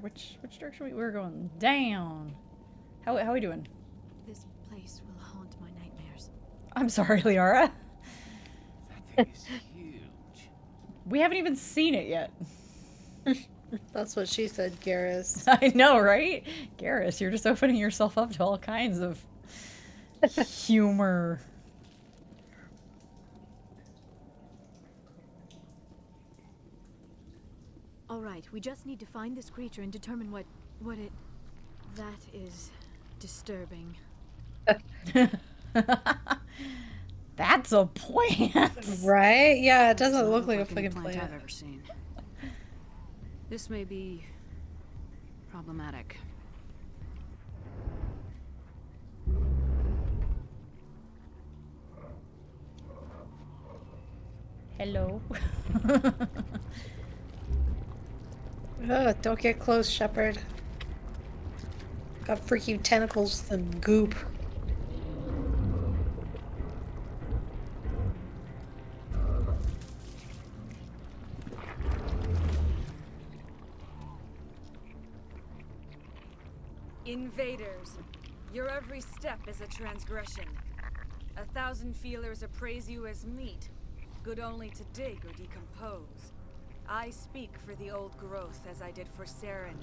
Which direction we're going? Down. How are we doing? This place will haunt my nightmares. I'm sorry, Liara. That thing is huge. We haven't even seen it yet. That's what she said, Garrus. I know, right? Garrus, you're just opening yourself up to all kinds of humor. All right, we just need to find this creature and determine what it... That is disturbing. That's a plant. Right? Yeah, it doesn't look like a fucking plant plant. I've ever seen. This may be problematic. Hello. Ugh, don't get close, Shepherd. Got freaking tentacles and goop. Invaders, your every step is a transgression. 1,000 feelers appraise you as meat, good only to dig or decompose. I speak for the old growth as I did for Saren.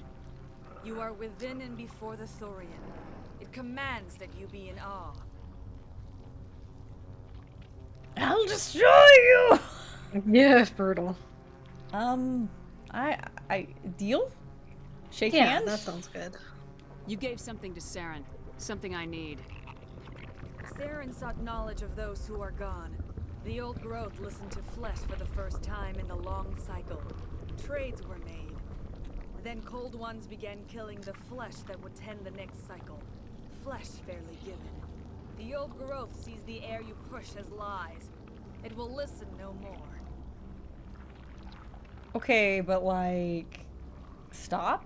You are within and before the Thorian. It commands that you be in awe. I'll destroy you. Yeah, brutal. I deal? Shake Yeah, hands? that sounds good. You gave something to Saren. Something I need. Saren sought knowledge of those who are gone. The old growth listened to flesh for the first time in the long cycle. Trades were made. Then cold ones began killing the flesh that would tend the next cycle. Flesh fairly given. The old growth sees the air you push as lies. It will listen no more. Okay, but like, stop?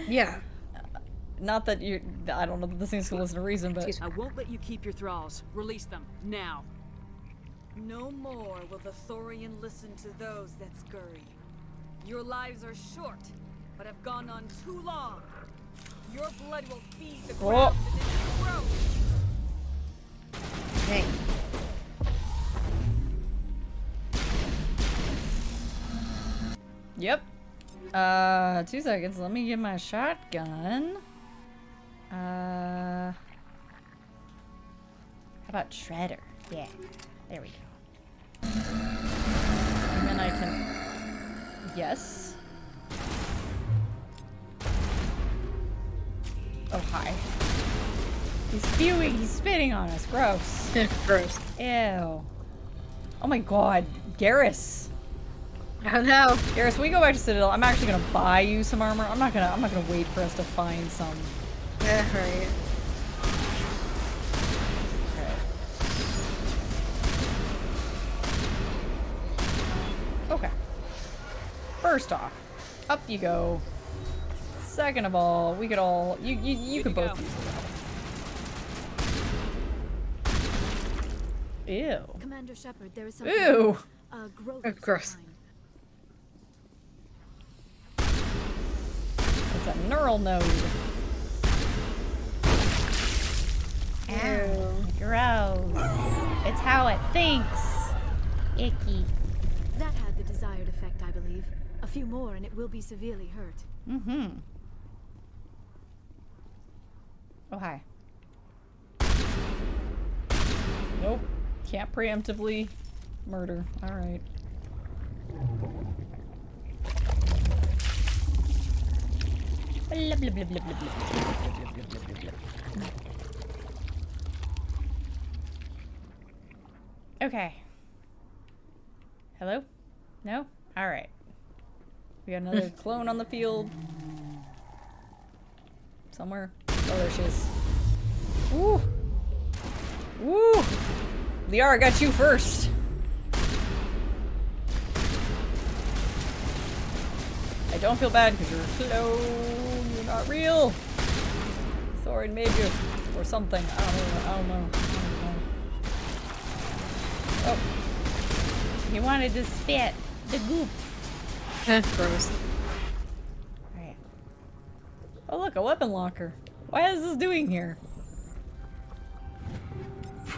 Yeah. Not that you, I don't know that this thing's gonna listen to reason, but... I won't let you keep your thralls. Release them, now. No more will the Thorian listen to those that scurry. Your lives are short, but have gone on too long. Your blood will feed the ground within your throat. Dang. Yep. 2 seconds. Let me get my shotgun. How about Shredder? Yeah. There we go. And then I can... Yes. Oh, hi. He's spewing. He's spitting on us. Gross. Gross. Ew. Oh my god. Garrus. Oh no. Garrus, we go back to Citadel. I'm actually gonna buy you some armor. I'm not gonna wait for us to find some. Yeah, right. Okay. First off, up you go. Second of all, we could all you could both use it. Ew. Commander Shepard, there is something... Ew. Growth Oh, of some gross. kind. It's a neural node. Ew. Gross. It's how it thinks. Icky. That had the desired effect, I believe. A few more and it will be severely hurt. Mm-hmm. Oh, hi. Nope. Can't preemptively murder. Alright. Blah, blah, blah, blah, blah, blah, blah, blah, blah, blah, blah, blah. Okay. Hello? No? Alright. We got another clone on the field. Somewhere. Oh, there she is. Woo! Woo! Liara got you first. I don't feel bad because you're slow. You're not real. Thorin made you. Or something. I don't know. Oh. He wanted to spit the goop. Gross. Alright. Oh look, a weapon locker. Why is this doing here?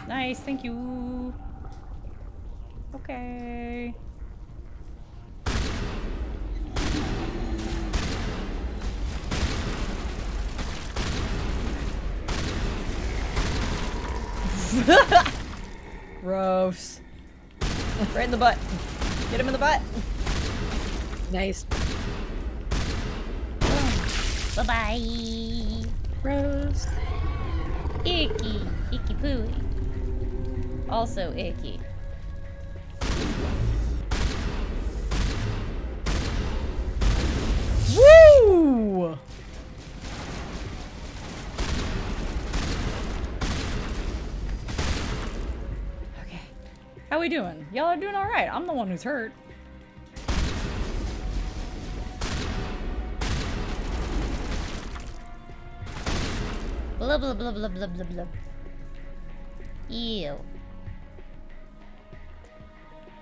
Nice, thank you. Okay. Gross. Right in the butt. Get him in the butt. Nice. Bye-bye. Rose. Icky. Icky pooey. Also icky. Woo! Okay. How we doing? Y'all are doing alright. I'm the one who's hurt. Blah blah blah blah blah blah blah. Ew.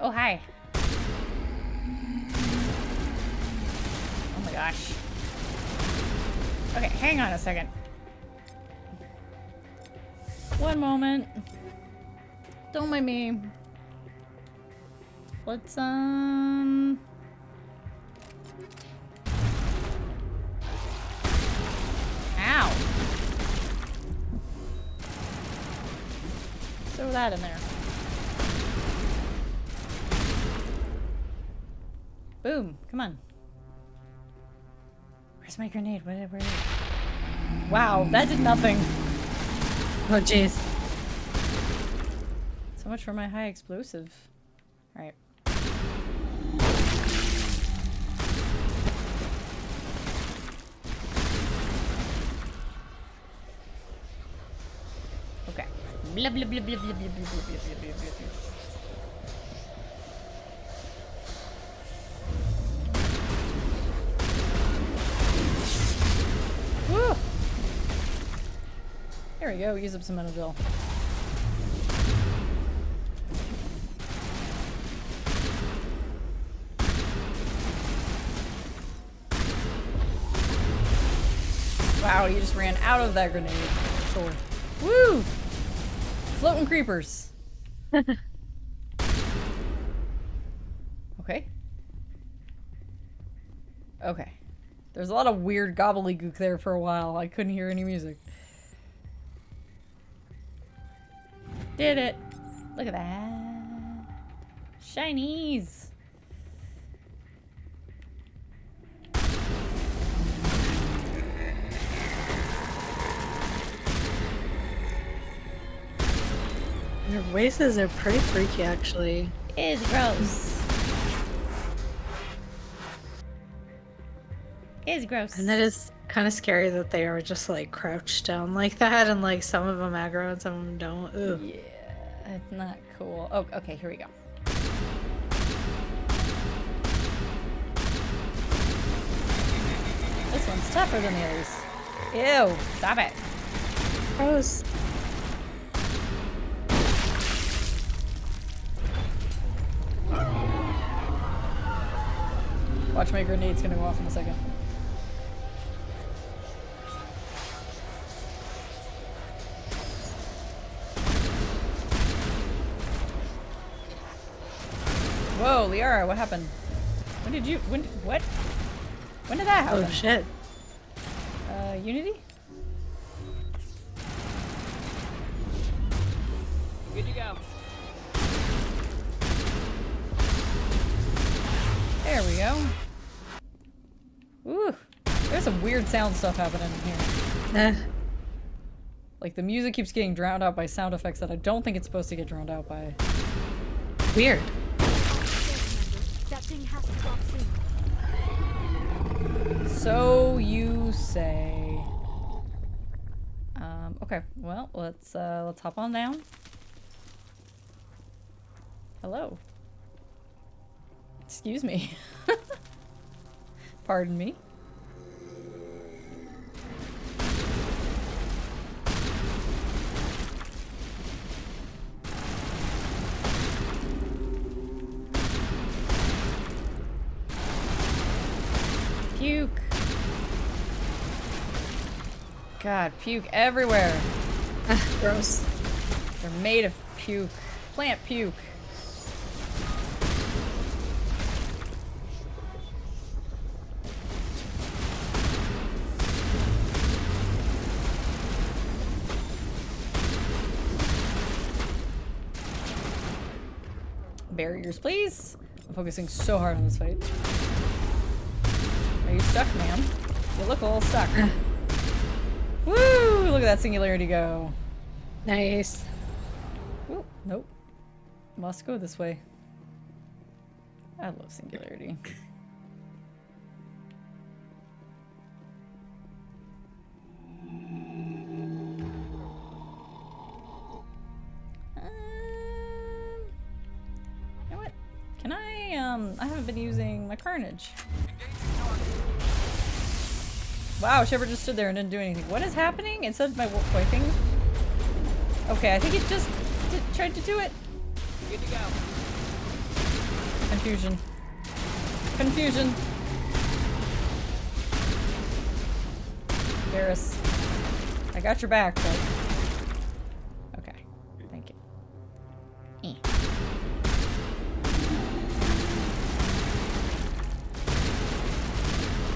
Oh, hi. Oh my gosh. Okay, hang on a second. One moment. Don't mind me. Let's, Ow. Throw that in there. Boom. Come on. Where's my grenade? Where is it? Wow, that did nothing. Oh, jeez. So much for my high explosive. Alright. Okay. Blah blah blah blah blah blah blah blah blah blah blah blah. Woo! There we go, use up some Menadil. Wow, you just ran out of that grenade. Cool. Woo! Floating creepers. Okay. Okay. There's a lot of weird gobbledygook there for a while. I couldn't hear any music. Did it. Look at that. Shinies. Their voices are pretty freaky, actually. It's gross. It's gross. And it is kind of scary that they are just like crouched down like that, and like some of them aggro and some of them don't. Ooh. Yeah, it's not cool. Oh, okay, here we go. This one's tougher than the others. Ew, stop it. Gross. Watch, my grenade's gonna go off in a second. Whoa, Liara, what happened? When did you, what? When did that happen? Oh shit. Unity? Good to go. There we go. Ooh, there's some weird sound stuff happening in here. Like the music keeps getting drowned out by sound effects that I don't think it's supposed to get drowned out by. Weird. That thing has to drop soon. So you say. Okay, well, let's hop on down. Hello. Excuse me. Pardon me. Puke. God, puke everywhere. Gross. They're made of puke. Plant puke. Barriers, please. I'm focusing so hard on this fight. Are you stuck, ma'am? You look a little stuck. Woo! Look at that singularity go. Nice. Ooh, nope. Must go this way. I love singularity. You know what? Can I haven't been using my carnage. Wow, Shepard just stood there and didn't do anything. What is happening? It said my thing. Okay, I think it just tried to do it. Good to go. Confusion. Confusion. Varys. I got your back, but... Okay. Thank you.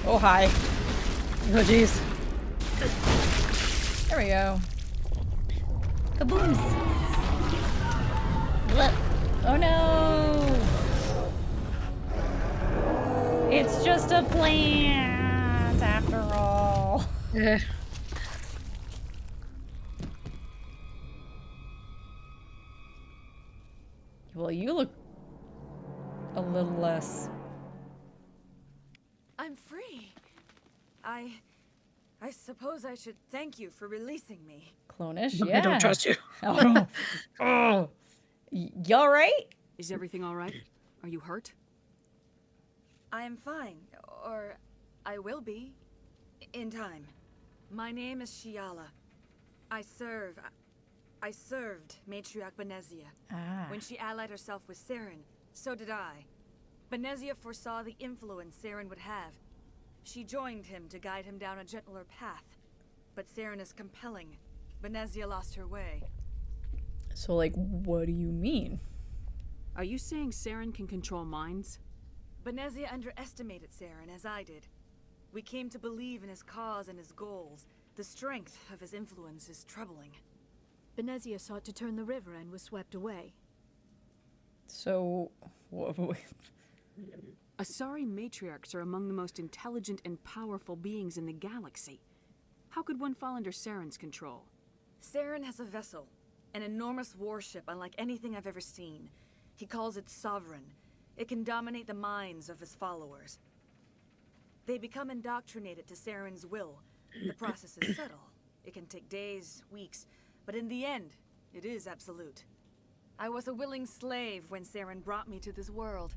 Oh, hi. Oh, jeez. There we go. Kabooms. Blip. Oh no! It's just a plant after all. Well, you look a little less. I'm free. I suppose I should thank you for releasing me. Clonish, I yeah. don't trust you. Oh no. Oh. Y'all right? Is everything all right? Are you hurt? I am fine, or I will be, in time. My name is Shiala. I served Matriarch Benezia. Ah. When she allied herself with Saren, so did I. Benezia foresaw the influence Saren would have. She joined him to guide him down a gentler path. But Saren is compelling. Benezia lost her way. So, like, what do you mean? Are you saying Saren can control minds? Benezia underestimated Saren, as I did. We came to believe in his cause and his goals. The strength of his influence is troubling. Benezia sought to turn the river and was swept away. So, Asari matriarchs are among the most intelligent and powerful beings in the galaxy. How could one fall under Saren's control? Saren has a vessel, an enormous warship unlike anything I've ever seen. He calls it Sovereign. It can dominate the minds of his followers. They become indoctrinated to Saren's will. The process is subtle. It can take days, weeks, but in the end, it is absolute. I was a willing slave when Saren brought me to this world.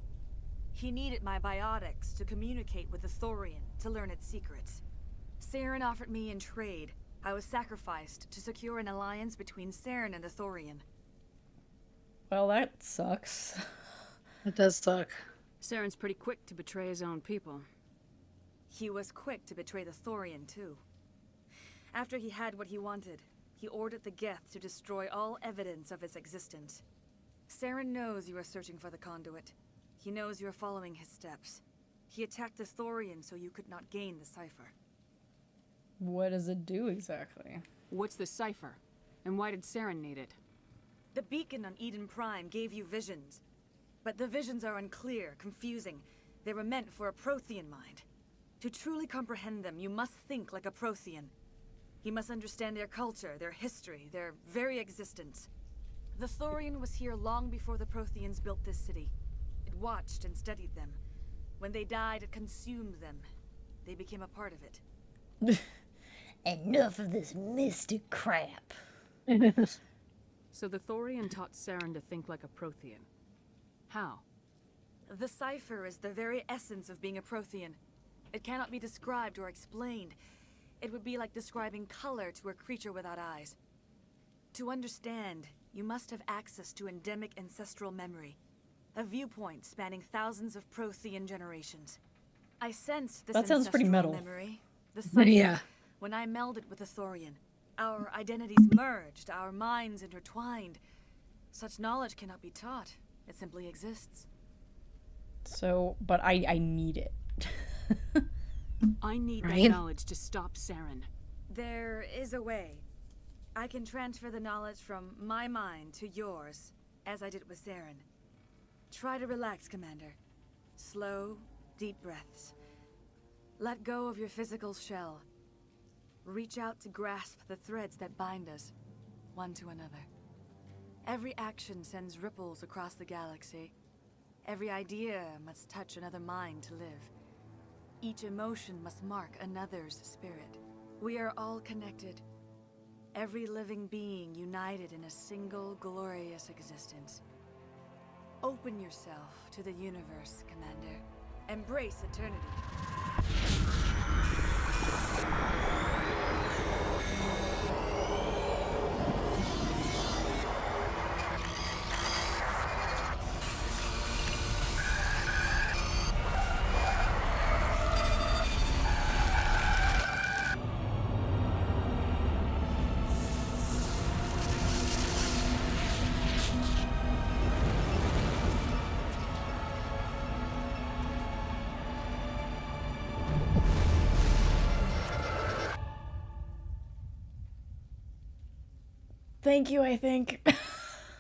He needed my biotics to communicate with the Thorian, to learn its secrets. Saren offered me in trade. I was sacrificed to secure an alliance between Saren and the Thorian. well, that sucks. It does suck. Saren's pretty quick to betray his own people. He was quick to betray the Thorian, too. After he had what he wanted, he ordered the Geth to destroy all evidence of its existence. Saren knows you are searching for the conduit. He knows you are following his steps. He attacked the Thorian so you could not gain the cipher. What does it do exactly? What's the cipher? And why did Saren need it? The beacon on Eden Prime gave you visions. But the visions are unclear, confusing. They were meant for a Prothean mind. To truly comprehend them, you must think like a Prothean. You must understand their culture, their history, their very existence. The Thorian was here long before the Protheans built this city. It watched and studied them. When they died, it consumed them. They became a part of it. Enough of this mystic crap. So the Thorian taught Saren to think like a Prothean. How? The cipher is the very essence of being a Prothean. It cannot be described or explained. It would be like describing color to a creature without eyes. To understand, you must have access to endemic ancestral memory. A viewpoint spanning thousands of Prothean generations. I sensed this That sounds pretty ancestral metal. memory. The cipher, Yeah. when I melded with the Thorian. Our identities merged, our minds intertwined. Such knowledge cannot be taught. It simply exists. So, but I need it. I need that Right. knowledge to stop Saren. There is a way. I can transfer the knowledge from my mind to yours, as I did with Saren. Try to relax, Commander. Slow, deep breaths. Let go of your physical shell. Reach out to grasp the threads that bind us, one to another. Every action sends ripples across the galaxy. Every idea must touch another mind to live. Each emotion must mark another's spirit. We are all connected. Every living being united in a single glorious existence. Open yourself to the universe, Commander. Embrace eternity. Thank you, I think.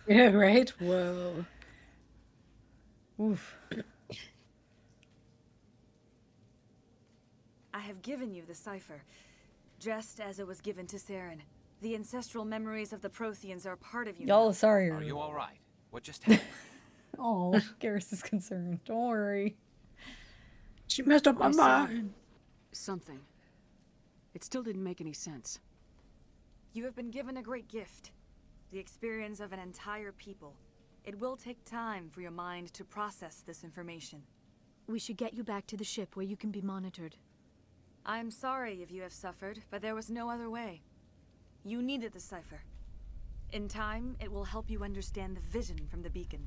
Yeah, right? Whoa. Oof. I have given you the cipher, just as it was given to Saren. The ancestral memories of the Protheans are part of you Y'all now. are sorry. Are you all right? What just happened? Oh, Garrus is concerned. Don't worry. She messed up my I saw mind. something. It still didn't make any sense. You have been given a great gift. The experience of an entire people. It will take time for your mind to process this information. We should get you back to the ship where you can be monitored. I'm sorry if you have suffered, but there was no other way. You needed the cipher. In time, it will help you understand the vision from the beacon.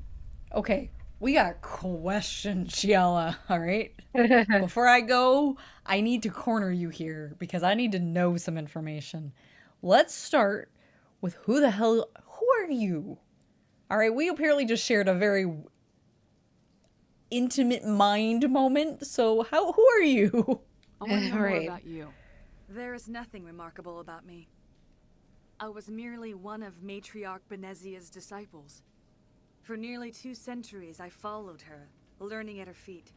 Okay, we got questions, Giella, alright? Before I go, I need to corner you here because I need to know some information. Let's start with who are you? Alright, we apparently just shared a very intimate mind moment, so who are you? I want to know more Right. about you. There is nothing remarkable about me. I was merely one of Matriarch Benezia's disciples. For nearly 2 centuries, I followed her, learning at her feet.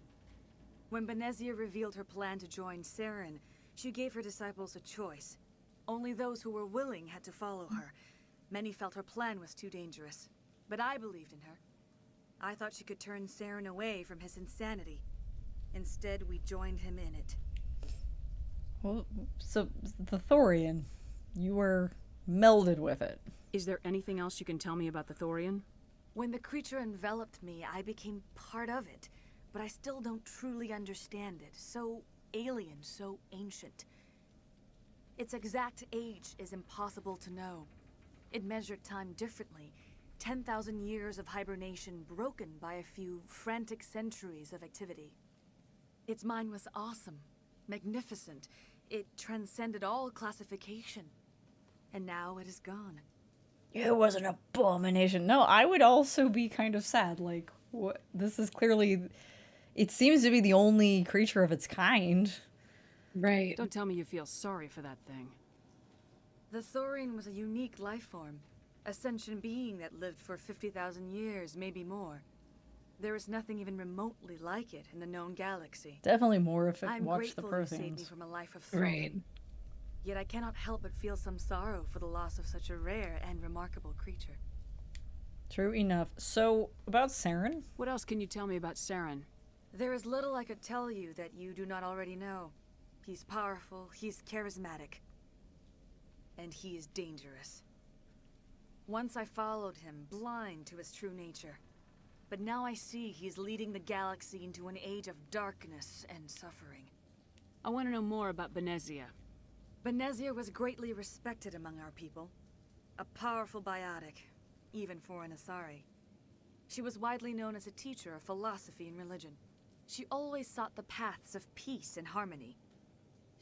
When Benezia revealed her plan to join Saren, she gave her disciples a choice. Only those who were willing had to follow her. Many felt her plan was too dangerous, but I believed in her. I thought she could turn Saren away from his insanity. Instead, we joined him in it. Well, so, the Thorian, you were melded with it. Is there anything else you can tell me about the Thorian? When the creature enveloped me, I became part of it, but I still don't truly understand it. So alien, so ancient. Its exact age is impossible to know. It measured time differently. 10,000 years of hibernation broken by a few frantic centuries of activity. Its mind was awesome, magnificent. It transcended all classification. And now it is gone. It was an abomination. No, I would also be kind of sad. Like, what? This is clearly. It seems to be the only creature of its kind. Right. Don't tell me you feel sorry for that thing. The Thorian was a unique life form. A sentient being that lived for 50,000 years, maybe more. There is nothing even remotely like it in the known galaxy. Definitely more if it I'm watched the grateful you saved me Protheans. from a life of thrall. Right. Yet I cannot help but feel some sorrow for the loss of such a rare and remarkable creature. True enough. So, about Saren? What else can you tell me about Saren? There is little I could tell you that you do not already know. He's powerful, he's charismatic, and he is dangerous. Once I followed him, blind to his true nature. But now I see he's leading the galaxy into an age of darkness and suffering. I want to know more about Benezia. Benezia was greatly respected among our people. A powerful biotic, even for an Asari. She was widely known as a teacher of philosophy and religion. She always sought the paths of peace and harmony.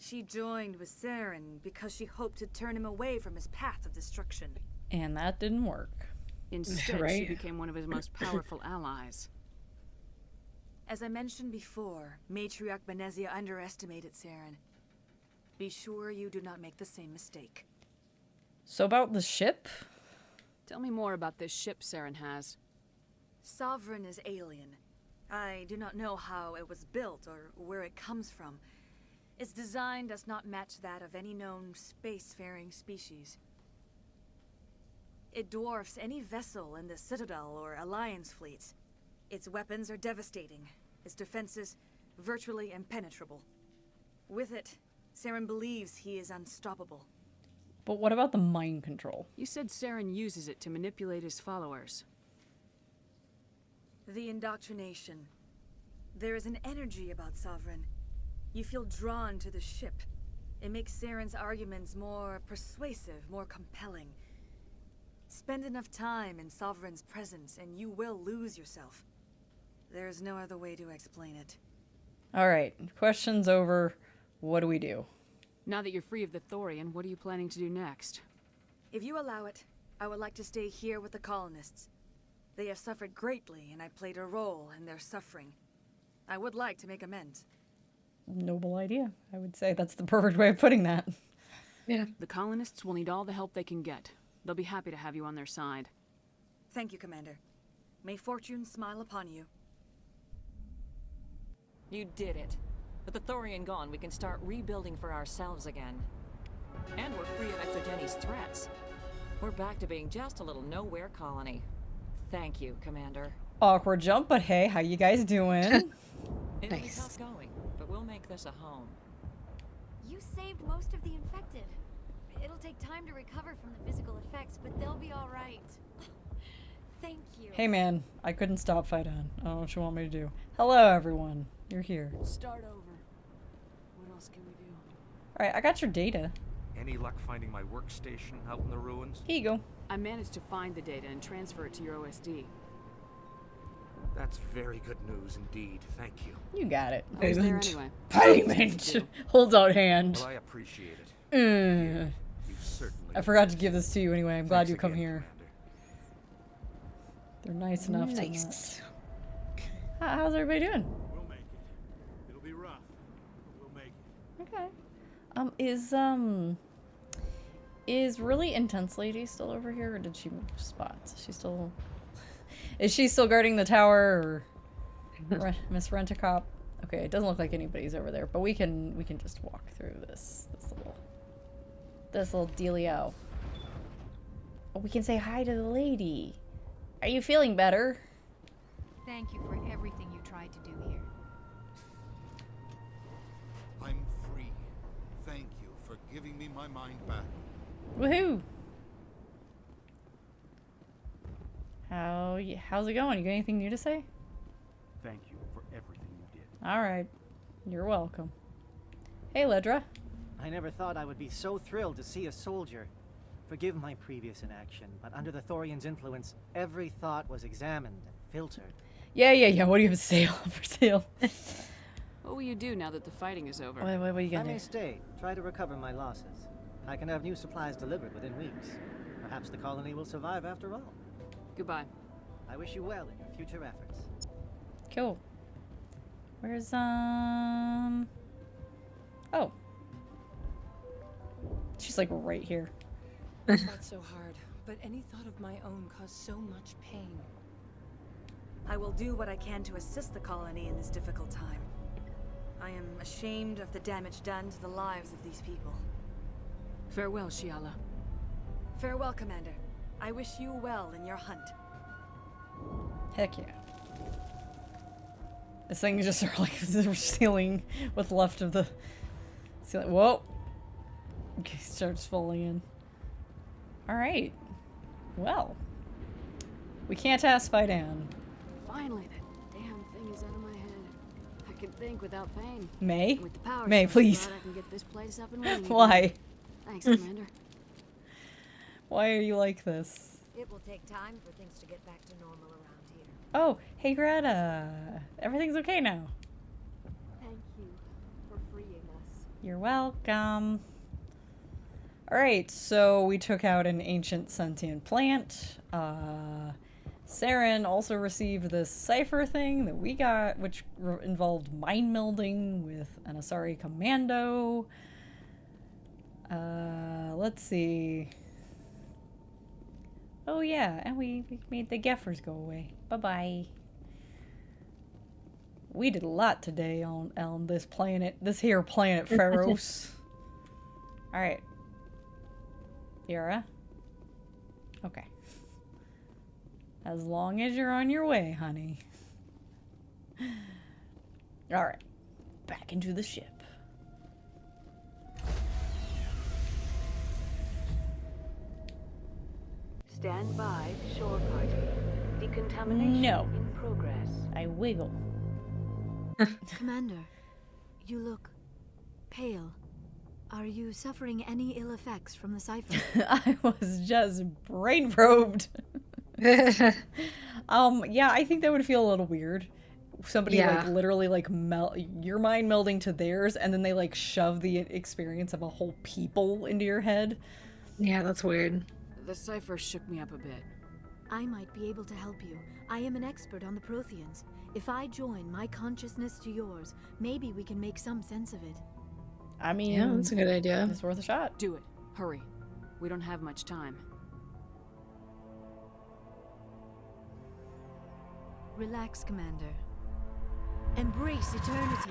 She joined with Saren because she hoped to turn him away from his path of destruction. And that didn't work. Instead, she Right. became one of his most powerful allies. As I mentioned before, Matriarch Benezia underestimated Saren. Be sure you do not make the same mistake. So about the ship? Tell me more about this ship Saren has. Sovereign is alien. I do not know how it was built or where it comes from. Its design does not match that of any known spacefaring species. It dwarfs any vessel in the Citadel or Alliance fleets. Its weapons are devastating, its defenses virtually impenetrable. With it, Saren believes he is unstoppable. But what about the mind control? You said Saren uses it to manipulate his followers. The indoctrination. There is an energy about Sovereign. You feel drawn to the ship. It makes Saren's arguments more persuasive, more compelling. Spend enough time in Sovereign's presence and you will lose yourself. There's no other way to explain it. Alright, questions over. What do we do? Now that you're free of the Thorian, what are you planning to do next? If you allow it, I would like to stay here with the colonists. They have suffered greatly and I played a role in their suffering. I would like to make amends. Noble idea. I would say that's the perfect way of putting that. Yeah. The colonists will need all the help they can get. They'll be happy to have you on their side. Thank you, Commander. May fortune smile upon you. You did it. With the Thorian gone, we can start rebuilding for ourselves again. And we're free of Exogeni's threats. We're back to being just a little nowhere colony. Thank you, Commander. Awkward jump, but hey, how you guys doing? It'll be Nice. tough going, but we'll make this a home. You saved most of the infected. It'll take time to recover from the physical effects, but they'll be all right. Thank you. Hey man, I couldn't stop Fidan. I don't know what you want me to do. Hello everyone. You're here. Start over. What else can we do? Alright, I got your data. Any luck finding my workstation out in the ruins? Here you go. I managed to find the data and transfer it to your OSD. That's very good news indeed. Thank you. You got it. Who's there Payment. anyway? Payment! Holds out hand. Well, I appreciate it. Mm. You certainly. I forgot to give this to you anyway. I'm glad Thanks you come again, here. Commander. They're nice enough to not. Nice. How's everybody doing? We'll make it. It'll be rough, but we'll make it. Okay. Is really intense lady still over here, or did she move spots? Is she still? Is she still guarding the tower, or Miss Rent-A-Cop? Okay, it doesn't look like anybody's over there, but we can just walk through this little dealio. Oh, we can say hi to the lady. Are you feeling better? Thank you for everything you tried to do here. I'm free. Thank you for giving me my mind back. Woohoo! How's it going? You got anything new to say? Thank you for everything you did. All right, you're welcome. Hey, Ledra. I never thought I would be so thrilled to see a soldier. Forgive my previous inaction, but under the Thorian's influence, every thought was examined and filtered. Yeah. What do you have to say for sale? What will you do now that the fighting is over? What are you I gonna may do? stay, try to recover my losses. I can have new supplies delivered within weeks. Perhaps the colony will survive after all. Goodbye. I wish you well in your future efforts. Cool. Where's Oh. She's like right here. Not so hard, but any thought of my own caused so much pain. I will do what I can to assist the colony in this difficult time. I am ashamed of the damage done to the lives of these people. Farewell, Shiala. Farewell, Commander. I wish you well in your hunt. Heck yeah. This thing is just sort of like the ceiling with left of the ceiling. Whoa. Okay, starts falling in. Alright. Well. We can't ask Fidan. Finally, that damn thing is out of my head. I can think without pain. May? With the power May, source, please. glad I can get this place up and running again. Why? Thanks, Commander. Why are you like this? It will take time for things to get back to normal around here. Oh, hey Greta. Everything's okay now. Thank you for freeing us. You're welcome. Alright, so we took out an ancient sentient plant. Saren also received this cipher thing that we got, which involved mind melding with an Asari commando. Let's see. Oh yeah, and we made the Geffers go away. Bye-bye. We did a lot today on this planet, this here planet, Pharos. Alright. Yara? Okay. As long as you're on your way, honey. Alright. Back into the ship. Stand by, shore party. Decontamination in progress. I wiggle. Commander, you look pale. Are you suffering any ill effects from the cipher? I was just brain probed. Yeah, I think that would feel a little weird. Somebody like literally like your mind melding to theirs, and then they like shove the experience of a whole people into your head. Yeah, that's weird. The cipher shook me up a bit. I might be able to help you. I am an expert on the Protheans. If I join my consciousness to yours, maybe we can make some sense of it. I mean, yeah, that's a good idea. It's worth a shot. Do it. Hurry. We don't have much time. Relax, Commander. Embrace eternity.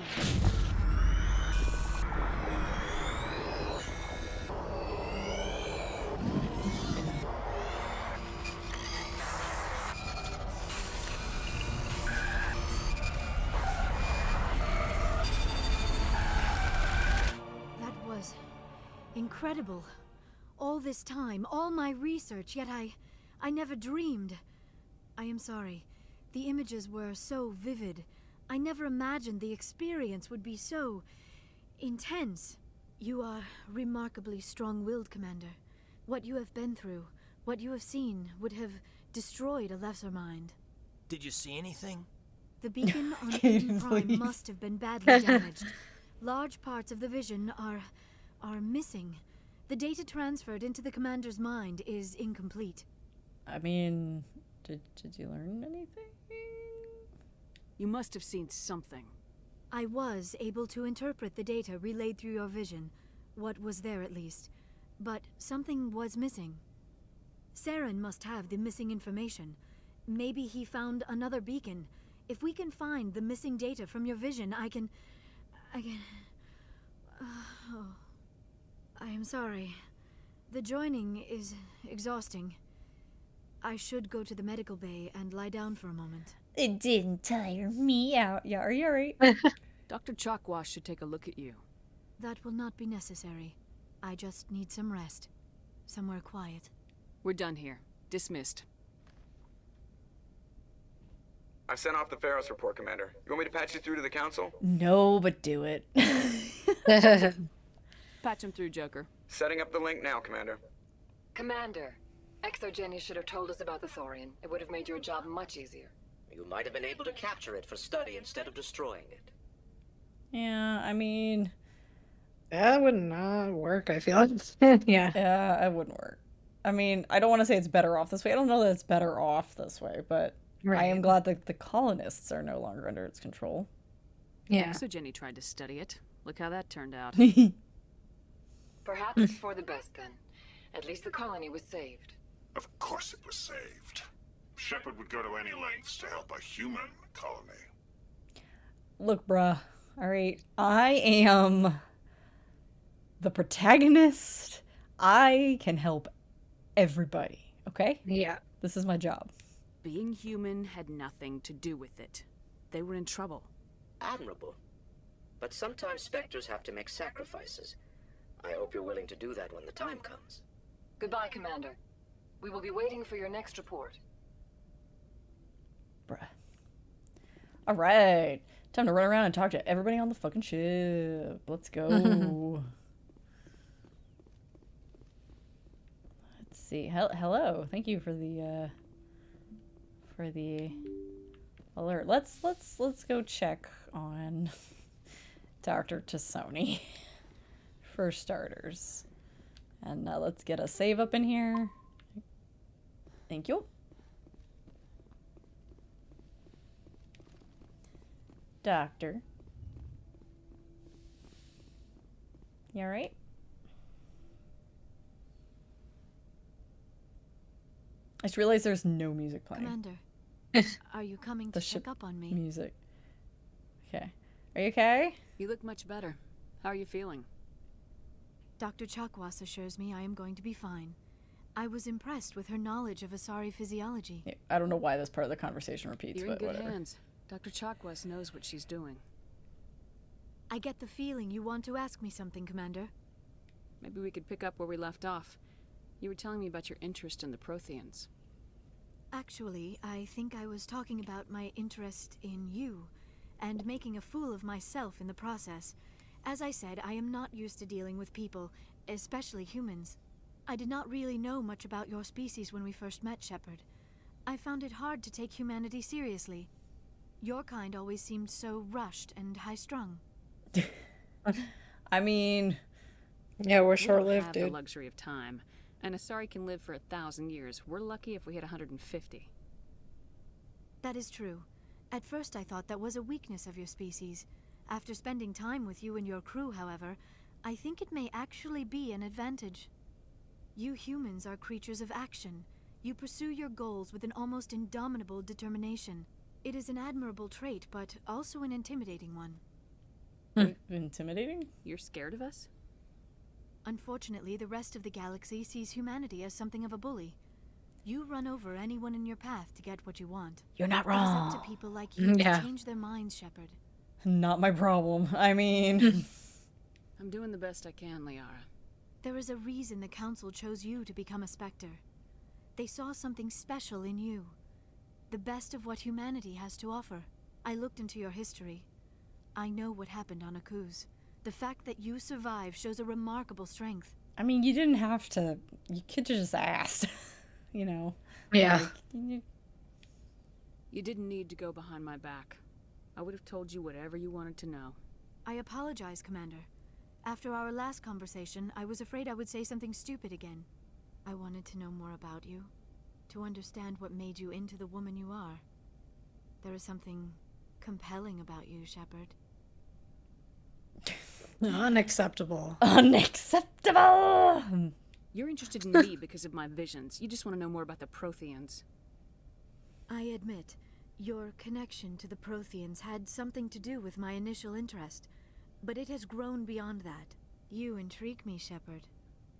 Incredible. All this time, all my research, yet I never dreamed. I am sorry. The images were so vivid. I never imagined the experience would be so intense. You are remarkably strong-willed, Commander. What you have been through, what you have seen, would have destroyed a lesser mind. Did you see anything? The beacon on Eden Prime must have been badly damaged. Large parts of the vision are missing. The data transferred into the commander's mind is incomplete. I mean, did you learn anything? You must have seen something. I was able to interpret the data relayed through your vision. What was there, at least. But something was missing. Saren must have the missing information. Maybe he found another beacon. If we can find the missing data from your vision, I can... I am sorry. The joining is exhausting. I should go to the medical bay and lie down for a moment. It didn't tire me out. Yeah, are you alright? Dr. Chalkwash should take a look at you. That will not be necessary. I just need some rest. Somewhere quiet. We're done here. Dismissed. I've sent off the Pharos report, Commander. You want me to patch you through to the Council? No, but do it. Patch him through, Joker. Setting up the link now, Commander. Commander, Exogeny should have told us about the Thorian. It would have made your job much easier. You might have been able to capture it for study instead of destroying it. Yeah, I mean... That would not work, I feel. Yeah. Yeah, it wouldn't work. I mean, I don't want to say it's better off this way. I don't know that it's better off this way, but I am glad that the colonists are no longer under its control. Yeah. Exogeny tried to study it. Look how that turned out. Perhaps it's for the best, then. At least the colony was saved. Of course it was saved. Shepard would go to any lengths to help a human colony. Look, bruh. Alright, I am the protagonist. I can help everybody, okay? Yeah. This is my job. Being human had nothing to do with it. They were in trouble. Admirable. But sometimes Spectres have to make sacrifices. I hope you're willing to do that when the time comes. Goodbye, Commander. We will be waiting for your next report. Bruh. Alright. Time to run around and talk to everybody on the fucking ship. Let's go. Let's see. Hello. Thank you for the alert. Let's go check on Dr. Tassoni. for starters. And let's get a save up in here. Thank you. Doctor. You alright? I just realized there's no music playing. Commander, are you coming to check up on me? Music. Okay. Are you okay? You look much better. How are you feeling? Dr. Chakwas assures me I am going to be fine. I was impressed with her knowledge of Asari physiology. Yeah, I don't know why this part of the conversation repeats, You're in but good whatever. hands. Dr. Chakwas knows what she's doing. I get the feeling you want to ask me something, Commander. Maybe we could pick up where we left off. You were telling me about your interest in the Protheans. Actually, I think I was talking about my interest in you, and making a fool of myself in the process. As I said, I am not used to dealing with people, especially humans. I did not really know much about your species when we first met, Shepard. I found it hard to take humanity seriously. Your kind always seemed so rushed and high-strung. I mean... Yeah, we're We short-lived, don't have dude. the luxury of time. And Asari can live for 1,000 years. We're lucky if we hit 150. That is true. At first I thought that was a weakness of your species. After spending time with you and your crew, however, I think it may actually be an advantage. You humans are creatures of action. You pursue your goals with an almost indomitable determination. It is an admirable trait, but also an intimidating one. Intimidating? You're scared of us? Unfortunately, the rest of the galaxy sees humanity as something of a bully. You run over anyone in your path to get what you want. You're not It is wrong. up to people like you to change their minds, Shepard. Not my problem. I mean... I'm doing the best I can, Liara. There is a reason the Council chose you to become a Spectre. They saw something special in you. The best of what humanity has to offer. I looked into your history. I know what happened on Akuz. The fact that you survived shows a remarkable strength. I mean, you didn't have to... You could have just asked. You know? Yeah. Like, You didn't need to go behind my back. I would have told you whatever you wanted to know. I apologize, Commander. After our last conversation, I was afraid I would say something stupid again. I wanted to know more about you. To understand what made you into the woman you are. There is something compelling about you, Shepard. Unacceptable. Unacceptable! You're interested in me because of my visions. You just want to know more about the Protheans. I admit, your connection to the Protheans had something to do with my initial interest, but it has grown beyond that. You intrigue me, Shepard,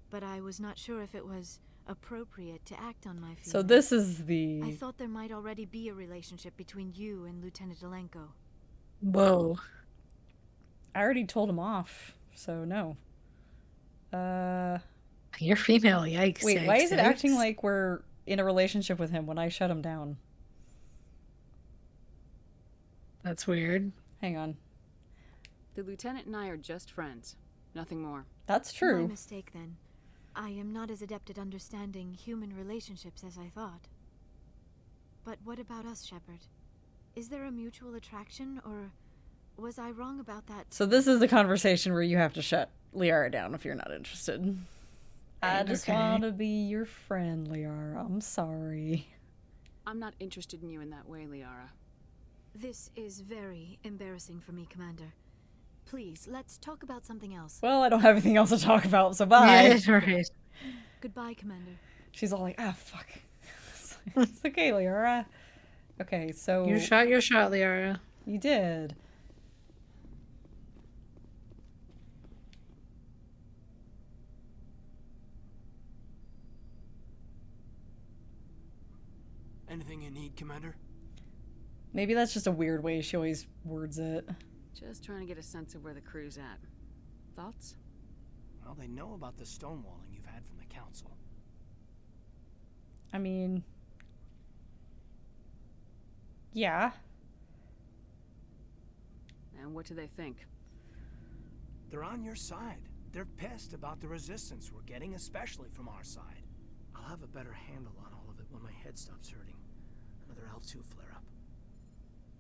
but I was not sure if it was appropriate to act on my feelings. So this is the... I thought there might already be a relationship between you and Lieutenant Alenko. Whoa. I already told him off, so no. You're female, yikes. Wait, yikes, why is it yikes. acting like we're in a relationship with him when I shut him down? That's weird. Hang on. The Lieutenant and I are just friends. Nothing more. That's true. My mistake, then. I am not as adept at understanding human relationships as I thought. But what about us, Shepard? Is there a mutual attraction, or was I wrong about that? So this is the conversation where you have to shut Liara down if you're not interested. I just want to be your friend, Liara. I'm sorry. I'm not interested in you in that way, Liara. This is very embarrassing for me, Commander. Please, let's talk about something else. Well, I don't have anything else to talk about, so bye. Yeah, right. Goodbye, Commander. She's all like, ah, fuck. It's okay, Liara. Okay, so... You shot your shot, Liara. You did. Anything you need, Commander? Maybe that's just a weird way she always words it. Just trying to get a sense of where the crew's at. Thoughts? Well, they know about the stonewalling you've had from the Council. I mean... Yeah. And what do they think? They're on your side. They're pissed about the resistance we're getting, especially from our side. I'll have a better handle on all of it when my head stops hurting. Another L2 flare-up.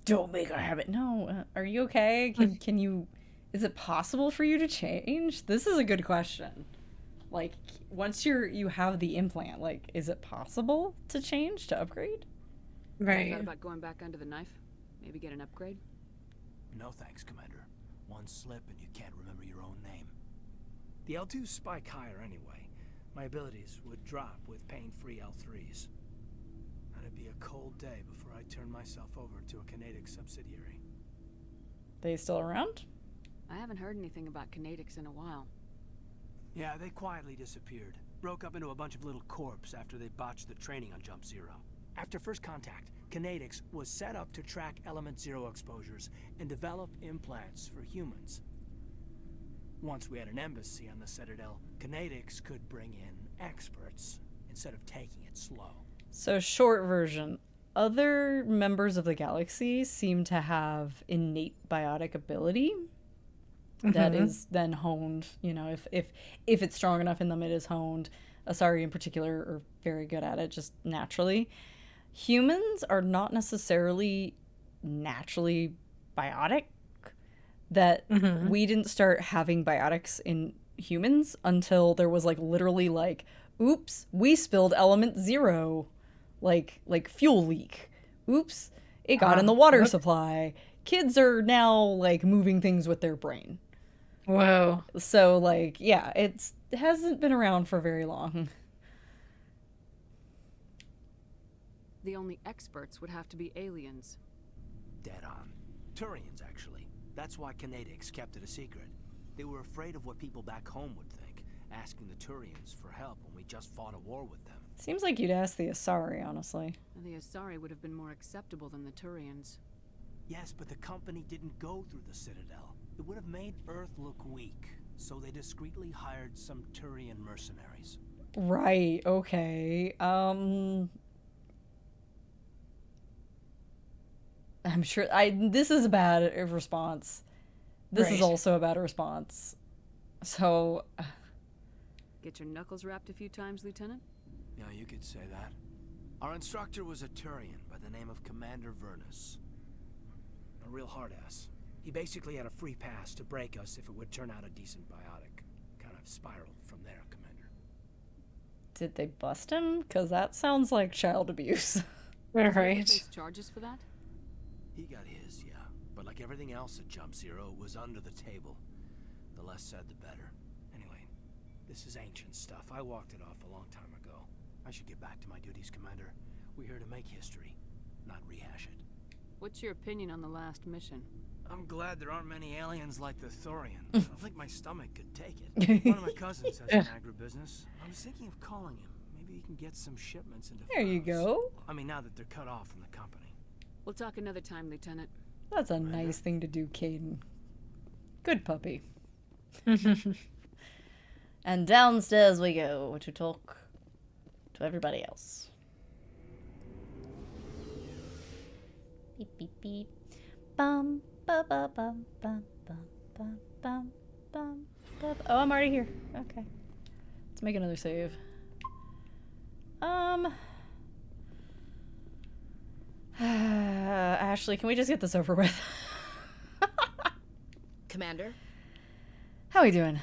Don't make her have it. No. Are you okay? Can you Is it possible for you to change? This is a good question. Like, once you have the implant, like, is it possible to change, to upgrade? Right. Thought about going back under the knife? Maybe get an upgrade? No thanks, Commander. One slip and you can't remember your own name. The L2s spike higher anyway. My abilities would drop with pain-free L3s. And it'd be a cold day before I turn myself over to a Canadic subsidiary. They still around? I haven't heard anything about Canadics in a while. Yeah, they quietly disappeared. Broke up into a bunch of little corps after they botched the training on Jump Zero. After first contact, Canadics was set up to track Element Zero exposures and develop implants for humans. Once we had an embassy on the Citadel, Canadics could bring in experts instead of taking it slow. So, short version. Other members of the galaxy seem to have innate biotic ability that is then honed. You know, if it's strong enough in them, it is honed. Asari in particular are very good at it, just naturally. Humans are not necessarily naturally biotic. That we didn't start having biotics in humans until there was like literally like, oops, we spilled element 0, like fuel leak. Oops, it got in the water supply. Kids are now like moving things with their brain. Whoa. So like, yeah, it hasn't been around for very long. The only experts would have to be aliens. Dead on. Turians, actually. That's why Canadics kept it a secret. They were afraid of what people back home would think, asking the Turians for help when we just fought a war with them. Seems like you'd ask the Asari, honestly. And the Asari would have been more acceptable than the Turians. Yes, but the company didn't go through the Citadel. It would have made Earth look weak, so they discreetly hired some Turian mercenaries. Right, okay. I'm sure this is a bad response. This is also a bad response. So get your knuckles rapped a few times, Lieutenant? Yeah, you could say that. Our instructor was a Turian by the name of Commander Vernus. A real hard-ass. He basically had a free pass to break us if it would turn out a decent biotic. Kind of spiraled from there, Commander. Did they bust him? Because that sounds like child abuse. Right. Face charges for that? He got his, yeah. But like everything else at Jump Zero, it was under the table. The less said, the better. Anyway, this is ancient stuff. I walked it off a long time ago. I should get back to my duties, Commander. We're here to make history, not rehash it. What's your opinion on the last mission? I'm glad there aren't many aliens like the Thorian. I don't think my stomach could take it. One of my cousins has an agribusiness. I was thinking of calling him. Maybe he can get some shipments into There you go. I mean, now that they're cut off from the company. We'll talk another time, Lieutenant. That's a nice thing to do, Caden. Good puppy. And downstairs we go to talk to everybody else. Beep, beep, beep. Bum, ba, ba, bum, bum, bum, bum, bum, bum, bum. Oh, I'm already here. Okay. Let's make another save. Ashley, can we just get this over with? Commander? How we doing?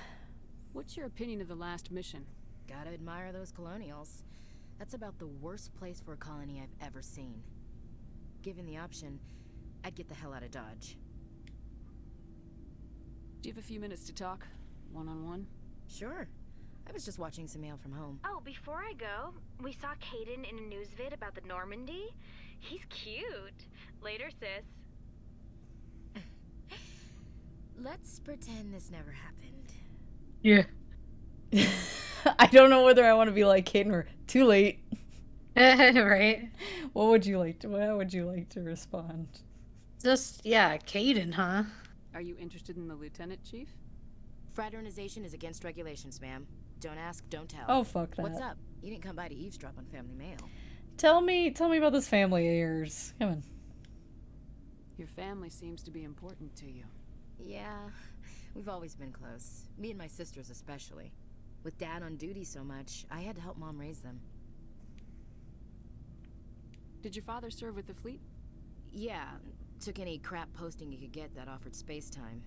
What's your opinion of the last mission? Gotta admire those colonials. That's about the worst place for a colony I've ever seen. Given the option, I'd get the hell out of Dodge. Do you have a few minutes to talk? One-on-one? Sure. I was just watching some mail from home. Oh, before I go, we saw Caden in a news vid about the Normandy. He's cute. Later, sis. Let's pretend this never happened. Yeah. I don't know whether I want to be like Caden or too late. Right. What would you like to? How would you like to respond? Just Caden, huh? Are you interested in the lieutenant, Chief? Fraternization is against regulations, ma'am. Don't ask, don't tell. Oh, fuck that. What's up? You didn't come by to eavesdrop on family mail. Tell me about this family of yours. Come on. Your family seems to be important to you. Yeah, we've always been close. Me and my sisters especially. With Dad on duty so much, I had to help Mom raise them. Did your father serve with the fleet? Yeah, took any crap posting he could get that offered space time.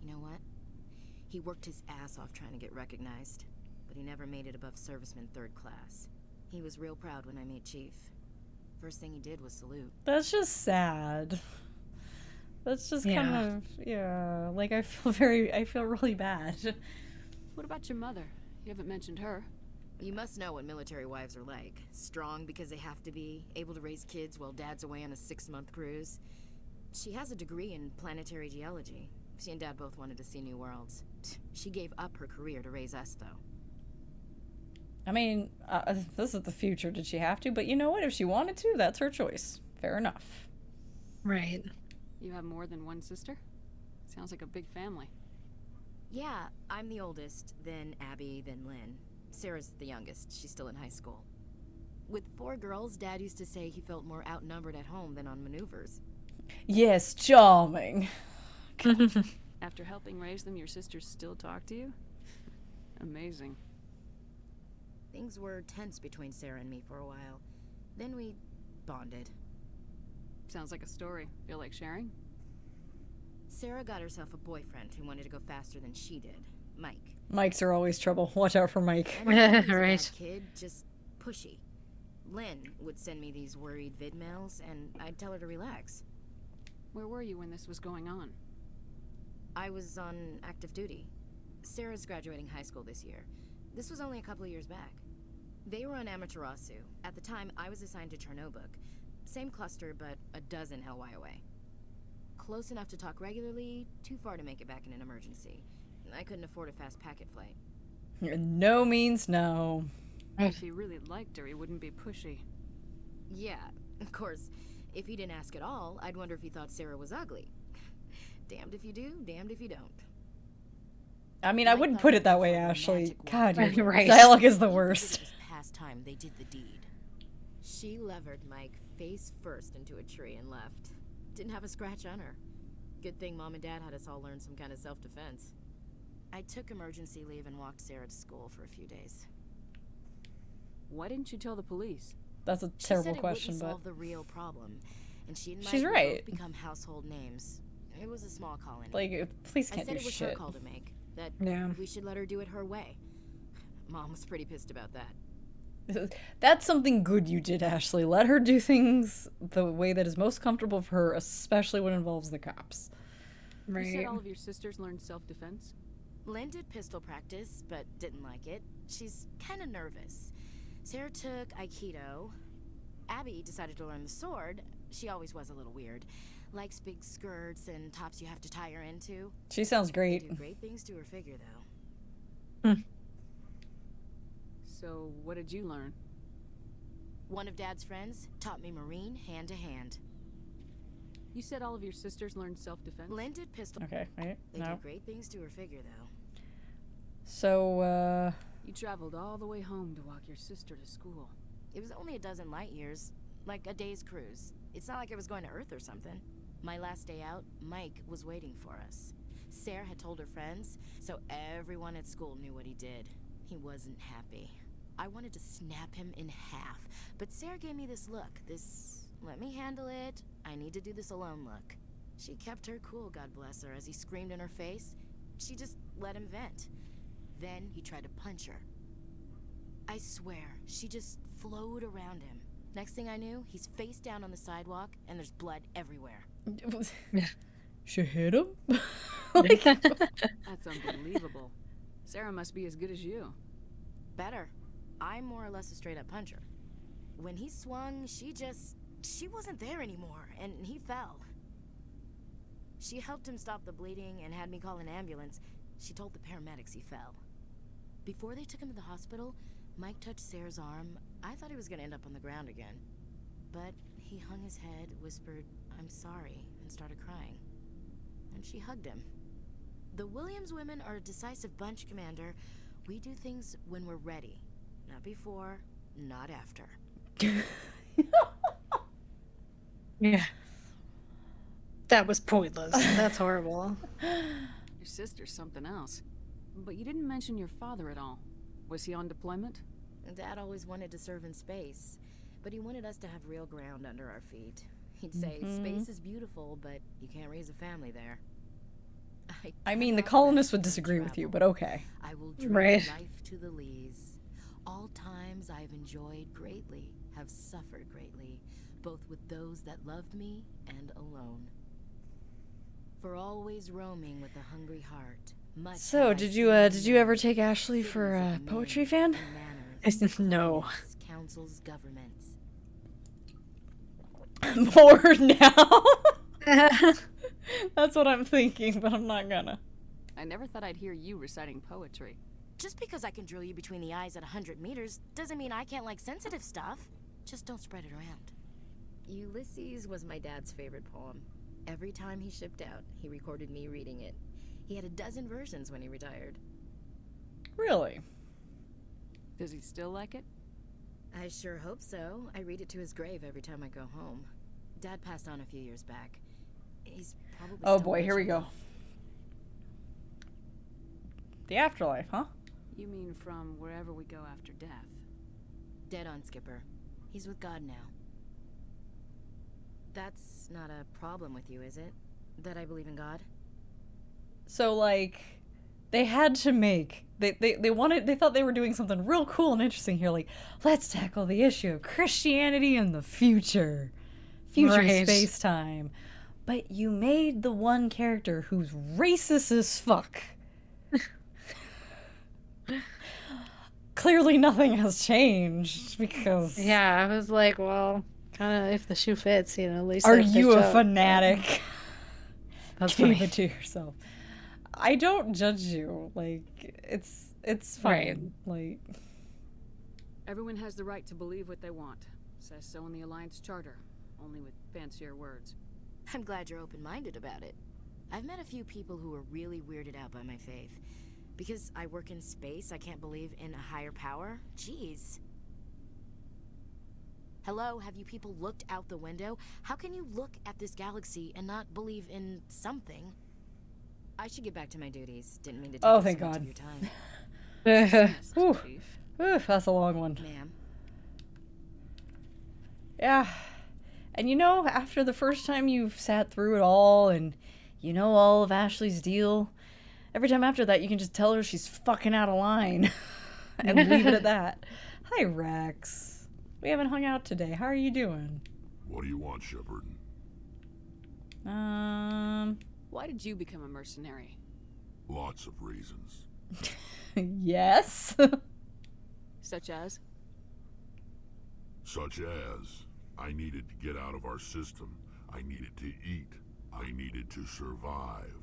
You know what? He worked his ass off trying to get recognized, but he never made it above serviceman 3rd class. He was real proud when I made chief. First thing he did was salute. That's just sad. That's just kind of, yeah, like I feel really bad. What about your mother? You haven't mentioned her. You must know what military wives are like. Strong because they have to be, able to raise kids while dad's away on a 6-month cruise. She has a degree in planetary geology. She and dad both wanted to see new worlds. She gave up her career to raise us, though. I mean, this is the future. Did she have to? But you know what? If she wanted to, that's her choice. Fair enough. Right. You have more than one sister? Sounds like a big family. Yeah, I'm the oldest, then Abby, then Lynn. Sarah's the youngest. She's still in high school. With 4 girls, Dad used to say he felt more outnumbered at home than on maneuvers. Yes, charming. After helping raise them, your sisters still talk to you? Amazing. Things were tense between Sarah and me for a while. Then we bonded. Sounds like a story. Feel like sharing? Sarah got herself a boyfriend who wanted to go faster than she did. Mike. Mikes are always trouble. Watch out for Mike. Right. Kid, just pushy. Lynn would send me these worried vid mails, and I'd tell her to relax. Where were you when this was going on? I was on active duty. Sarah's graduating high school this year. This was only a couple of years back. They were on Amaterasu. At the time, I was assigned to Chernobog. Same cluster, but a dozen LY away. Close enough to talk regularly, too far to make it back in an emergency. I couldn't afford a fast packet flight. No means no. If he really liked her, he wouldn't be pushy. Yeah, of course. If he didn't ask at all, I'd wonder if he thought Sarah was ugly. Damned if you do, damned if you don't. I mean, I wouldn't put it that way, Ashley. God, your right. dialogue is the worst. Past time they did the deed. She levered Mike face first into a tree and left. Didn't have a scratch on her. Good thing Mom and Dad had us all learn some kind of self-defense. I took emergency leave and walked Sarah to school for a few days. Why didn't you tell the police? That's a terrible question, it but solve the real problem, and she and Mike she's right. both become household names. It was a small colony. Like, police can't I said do it was shit. her call to make. That we should let her do it her way. Mom was pretty pissed about that. That's something good you did, Ashley. Let her do things the way that is most comfortable for her, especially when it involves the cops. Right. You said all of your sisters learned self-defense? Lynn did pistol practice, but didn't like it. She's kind of nervous. Sarah took Aikido. Abby decided to learn the sword. She always was a little weird. Likes big skirts and tops you have to tie her into. She sounds great. They do great things to her figure, though. So, what did you learn? One of Dad's friends taught me Marine hand to hand. You said all of your sisters learned self-defense? Lynn did pistol. Okay, wait. They do great things to her figure, though. So, You traveled all the way home to walk your sister to school. It was only a dozen light years, like a day's cruise. It's not like I was going to Earth or something. My last day out, Mike was waiting for us. Sarah had told her friends, so everyone at school knew what he did. He wasn't happy. I wanted to snap him in half, but Sarah gave me this look, this let me handle it, I need to do this alone look. She kept her cool, God bless her, as he screamed in her face. She just let him vent. Then he tried to punch her. I swear, she just flowed around him. Next thing I knew, he's face down on the sidewalk, and there's blood everywhere. She hit him? That's unbelievable. Sarah must be as good as you. Better. I'm more or less a straight-up puncher. When he swung, she wasn't there anymore, and he fell. She helped him stop the bleeding and had me call an ambulance. She told the paramedics he fell. Before they took him to the hospital, Mike touched Sarah's arm. I thought he was going to end up on the ground again. But he hung his head, whispered, "I'm sorry," and started crying. And she hugged him. The Williams women are a decisive bunch, Commander. We do things when we're ready. Not before, not after. Yeah. That was pointless. That's horrible. Your sister's something else. But you didn't mention your father at all. Was he on deployment? Dad always wanted to serve in space, but he wanted us to have real ground under our feet. He'd say, space is beautiful, but you can't raise a family there. I mean, the colonists would disagree with you, but okay. I will drink life to the lees. All times I have enjoyed greatly, have suffered greatly, both with those that loved me and alone. For always roaming with a hungry heart. So, did you ever take Ashley for a poetry fan? No. Councils, governments. Bored now. That's what I'm thinking, but I'm not gonna. I never thought I'd hear you reciting poetry. Just because I can drill you between the eyes at 100 meters doesn't mean I can't like sensitive stuff. Just don't spread it around. Ulysses was my dad's favorite poem. Every time he shipped out, he recorded me reading it. He had a dozen versions when he retired. Really? Does he still like it? I sure hope so. I read it to his grave every time I go home. Dad passed on a few years back. He's probably Oh boy, here we go. The afterlife, huh? You mean from wherever we go after death? Dead on, Skipper. He's with God now. That's not a problem with you, is it? That I believe in God? So, like, they had to make... They thought they were doing something real cool and interesting here. Like, let's tackle the issue of Christianity in the future. Future space-time. But you made the one character who's racist as fuck. Clearly nothing has changed because... Yeah, I was like, well, kind of if the shoe fits, you know, at least... Are you a fanatic? That's Keep it to yourself. I don't judge you. Like, it's fine. Like... Everyone has the right to believe what they want. Says so in the Alliance Charter. Only with fancier words. I'm glad you're open-minded about it. I've met a few people who are really weirded out by my faith. Because I work in space, I can't believe in a higher power? Jeez. Hello, have you people looked out the window? How can you look at this galaxy and not believe in something? I should get back to my duties. Didn't mean to take oh, up thank so much God. of your time. Oof, that's a long one. Ma'am. Yeah. And you know, after the first time you've sat through it all and you know all of Ashley's deal, every time after that you can just tell her she's fucking out of line and leave it at that. Hi, Rex. We haven't hung out today. How are you doing? What do you want, Shepard? Why did you become a mercenary? Lots of reasons. Yes. Such as? Such as, I needed to get out of our system. I needed to eat. I needed to survive.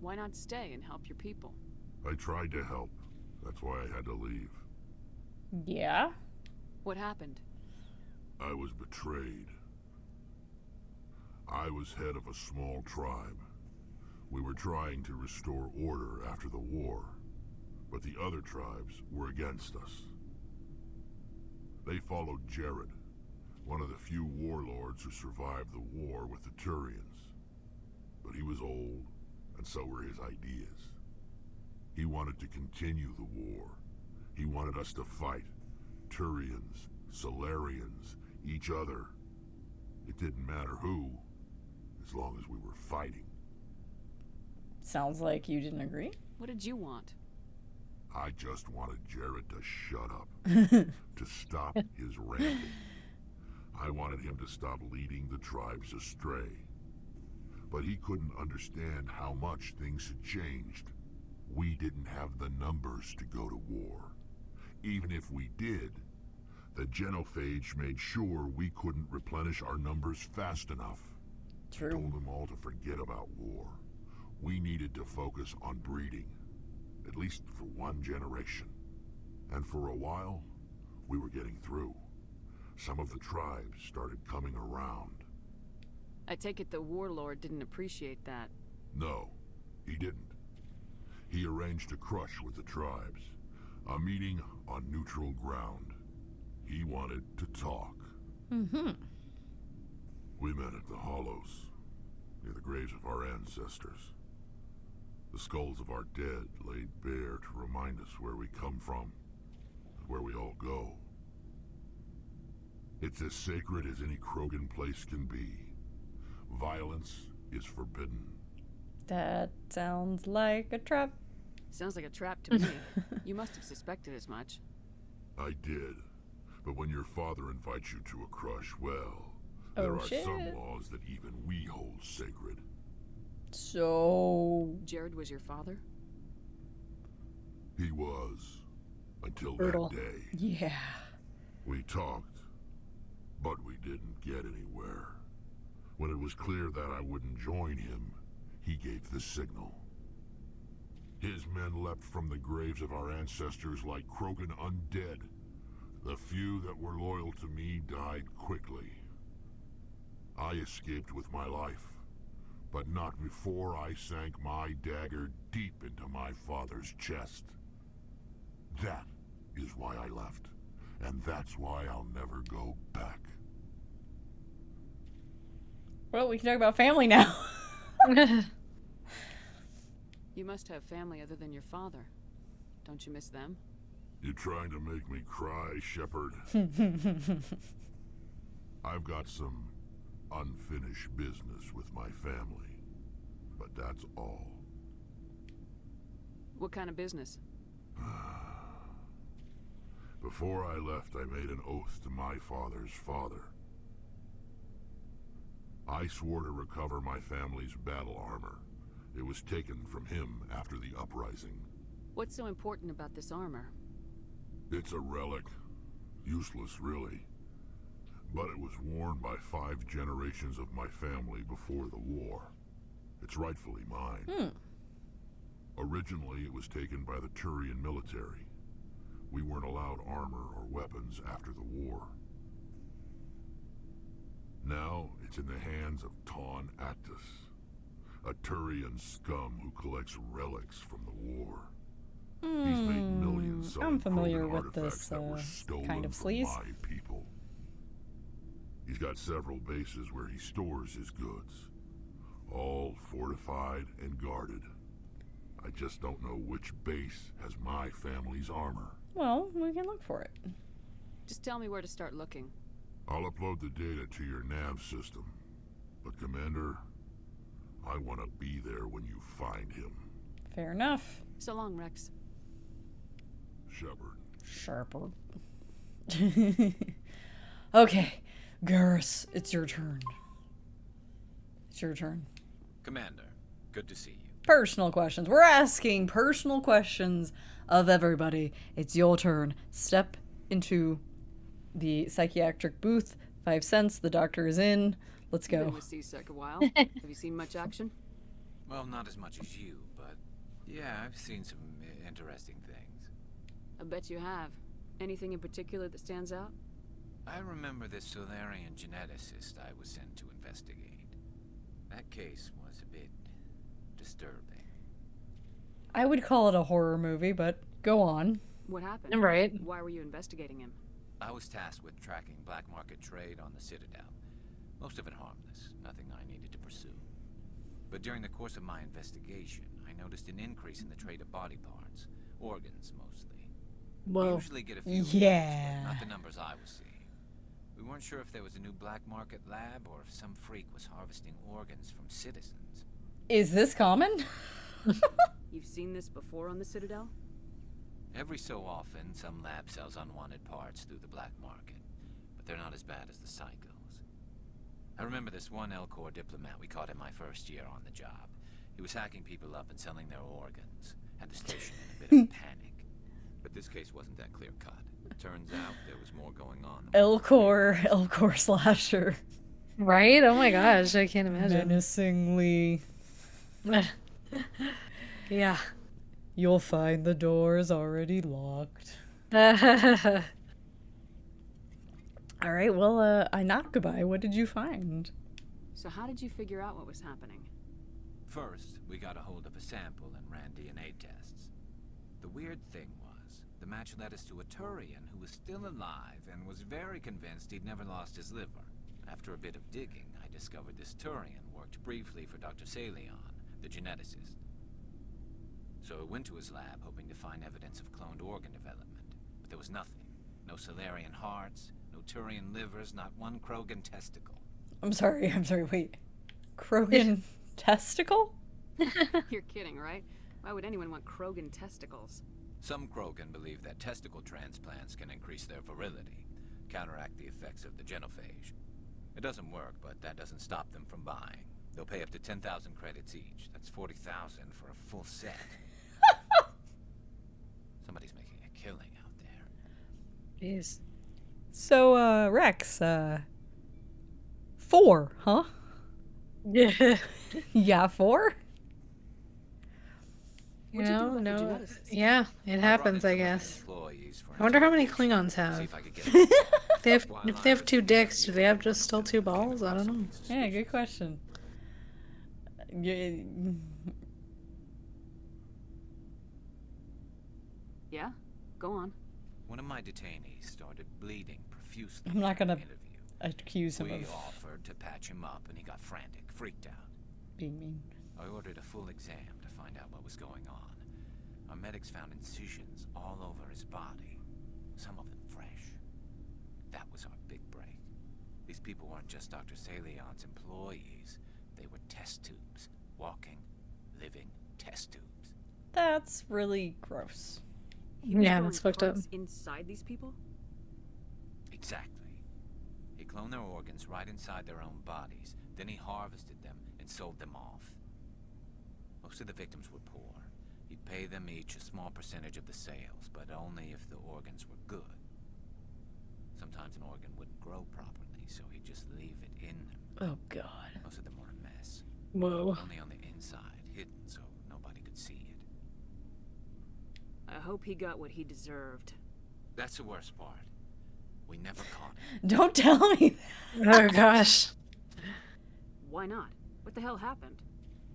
Why not stay and help your people? I tried to help. That's why I had to leave. Yeah? What happened? I was betrayed. I was head of a small tribe. We were trying to restore order after the war, but the other tribes were against us. They followed Jared, one of the few warlords who survived the war with the Turians. But he was old, and so were his ideas. He wanted to continue the war. He wanted us to fight. Turians, Solarians, each other. It didn't matter who, as long as we were fighting. Sounds like you didn't agree. What did you want? I just wanted Jared to shut up, to stop his ranting. I wanted him to stop leading the tribes astray. But he couldn't understand how much things had changed. We didn't have the numbers to go to war. Even if we did, the genophage made sure we couldn't replenish our numbers fast enough. True. I told them all to forget about war. We needed to focus on breeding, at least for one generation. And for a while, we were getting through. Some of the tribes started coming around. I take it the warlord didn't appreciate that. No, he didn't. He arranged a crush with the tribes. A meeting on neutral ground. He wanted to talk. Mm-hmm. We met at the Hollows, near the graves of our ancestors. The skulls of our dead laid bare to remind us where we come from, and where we all go. It's as sacred as any Krogan place can be. Violence is forbidden. That sounds like a trap. Sounds like a trap to me. You must have suspected as much. I did. But when your father invites you to a crush, well, there are some laws that even we hold sacred. So... Jared was your father? He was. Until Brutal. that day. Yeah. We talked, but we didn't get anywhere. When it was clear that I wouldn't join him, he gave the signal. His men leapt from the graves of our ancestors like Krogan undead. The few that were loyal to me died quickly. I escaped with my life, but not before I sank my dagger deep into my father's chest. That is why I left, and that's why I'll never go back. Well, we can talk about family now. You must have family other than your father. Don't you miss them? You trying to make me cry, Shepard? I've got some unfinished business with my family, but that's all. What kind of business? Before I left, I made an oath to my father's father. I swore to recover my family's battle armor. It was taken from him after the uprising. What's so important about this armor? It's a relic. Useless, really. But it was worn by 5 generations of my family before the war. It's rightfully mine. Originally, it was taken by the Turian military. We weren't allowed armor or weapons after the war. Now, it's in the hands of Taun Actus, a Turian scum who collects relics from the war. He's made millions selling I'm familiar Krogan with artifacts this that were stolen kind of from sleaze. my people. He's got several bases where he stores his goods, all fortified and guarded. I just don't know which base has my family's armor. Well, we can look for it. Just tell me where to start looking. I'll upload the data to your nav system. But Commander, I want to be there when you find him. Fair enough. So long, Rex. Shepard. Okay, Garrus, it's your turn. It's your turn. Commander, good to see you. Personal questions. We're asking personal questions of everybody. It's your turn. Step into the psychiatric booth. 5 cents. The doctor is in. Let's go. You've been with CSEC a while. Have you seen much action? Well, not as much as you, but yeah, I've seen some interesting things. I bet you have. Anything in particular that stands out? I remember this Solarian geneticist I was sent to investigate. That case was a bit disturbing. I would call it a horror movie, but go on. What happened? Right. Why were you investigating him? I was tasked with tracking black market trade on the Citadel. Most of it harmless, nothing I needed to pursue. But during the course of my investigation, I noticed an increase in the trade of body parts, organs mostly. We usually get a few Yeah. but not the numbers I was seeing. We weren't sure if there was a new black market lab or if some freak was harvesting organs from citizens. Is this common? You've seen this before on the Citadel? Every so often, some lab sells unwanted parts through the black market, but they're not as bad as the psychos. I remember this one Elcor diplomat we caught in my first year on the job. He was hacking people up and selling their organs. Had the station in a bit of a panic. But this case wasn't that clear-cut. Turns out there was more going on. Elcor slasher. Right? Oh my gosh, I can't imagine. Menacingly. Yeah. You'll find the door is already locked. All right, well, I knocked goodbye. What did you find? So how did you figure out what was happening? First, we got a hold of a sample and ran DNA tests. The weird thing was, the match led us to a Turian who was still alive and was very convinced he'd never lost his liver. After a bit of digging, I discovered this Turian worked briefly for Dr. Salion, the geneticist. So I went to his lab hoping to find evidence of cloned organ development, but there was nothing. No Solarian hearts, no Turian livers, not one Krogan testicle. I'm sorry, wait. Krogan testicle? You're kidding, right? Why would anyone want Krogan testicles? Some Krogan believe that testicle transplants can increase their virility, counteract the effects of the genophage. It doesn't work, but that doesn't stop them from buying. They'll pay up to 10,000 credits each. That's 40,000 for a full set. Somebody's making a killing out there. Jeez. So, Rex, 4, huh? Yeah. Yeah, 4? You know, no. Yeah, it happens, I guess. I wonder how many Klingons have. If they have 2 dicks, do they have just still 2 balls? I don't know. Yeah, good question. Yeah? Go on. One of my detainees started bleeding profusely. I'm not gonna accuse him We of offered to patch him up, and he got frantic, freaked out. being mean. I ordered a full exam to find out what was going on. Our medics found incisions all over his body, some of them fresh. That was our big break. These people weren't just Dr. Salion's employees. They were test tubes. Walking, living test tubes. That's really gross. Yeah, that's fucked up. Inside these people? Exactly. He cloned their organs right inside their own bodies. Then he harvested them and sold them off. Most of the victims were poor. He'd pay them each a small percentage of the sales, but only if the organs were good. Sometimes an organ wouldn't grow properly, so he'd just leave it in them. Oh, God. Most of them were a mess. Whoa. Only on the inside, hidden so nobody could see it. I hope he got what he deserved. That's the worst part. We never caught him. Don't tell me that. Oh, gosh. Why not? What the hell happened?